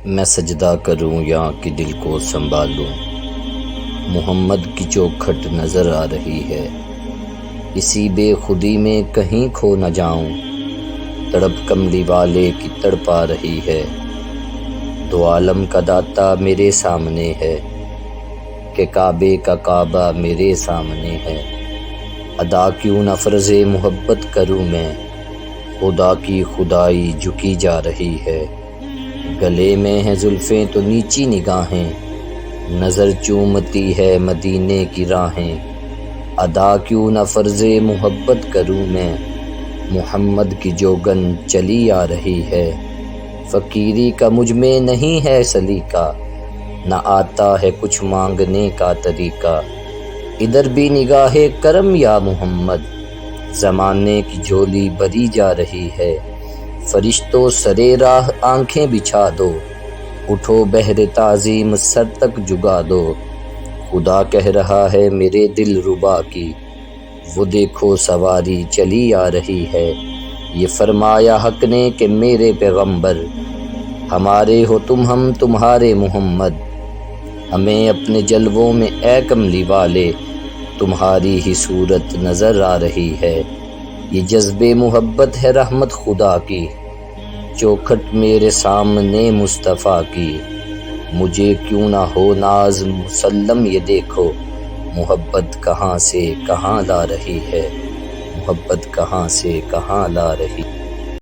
میں سجدہ کروں یا کہ دل کو سنبھالوں، محمد کی چوکھٹ نظر آ رہی ہے، اسی بے خودی میں کہیں کھو نہ جاؤں، تڑپ کملی والے کی تڑپ آ رہی ہے، دو عالم کا داتا میرے سامنے ہے، کہ کعبے کا کعبہ میرے سامنے ہے، ادا کیوں نہ فرض محبت کروں میں، خدا کی خدائی جھکی جا رہی ہے، گلے میں ہیں زلفیں تو نیچی نگاہیں، نظر چومتی ہے مدینے کی راہیں، ادا کیوں نہ فرض محبت کروں میں، محمد کی جوگن چلی آ رہی ہے، فقیری کا مجھ میں نہیں ہے سلیقہ، نہ آتا ہے کچھ مانگنے کا طریقہ، ادھر بھی نگاہ کرم یا محمد، زمانے کی جھولی بھری جا رہی ہے، فرشتوں سرے راہ آنکھیں بچھا دو، اٹھو بحر تعظیم سر تک جھکا دو، خدا کہہ رہا ہے میرے دل ربا کی، وہ دیکھو سواری چلی آ رہی ہے، یہ فرمایا حق نے کہ میرے پیغمبر، ہمارے ہو تم ہم تمہارے محمد، ہمیں اپنے جلووں میں اے کملی والے، تمہاری ہی صورت نظر آ رہی ہے، یہ جذب محبت ہے رحمت خدا کی، چوکھٹ میرے سامنے مصطفیٰ کی، مجھے کیوں نہ ہو ناز مسلم یہ دیکھو، محبت کہاں سے کہاں لا رہی ہے، محبت کہاں سے کہاں لا رہی ہے۔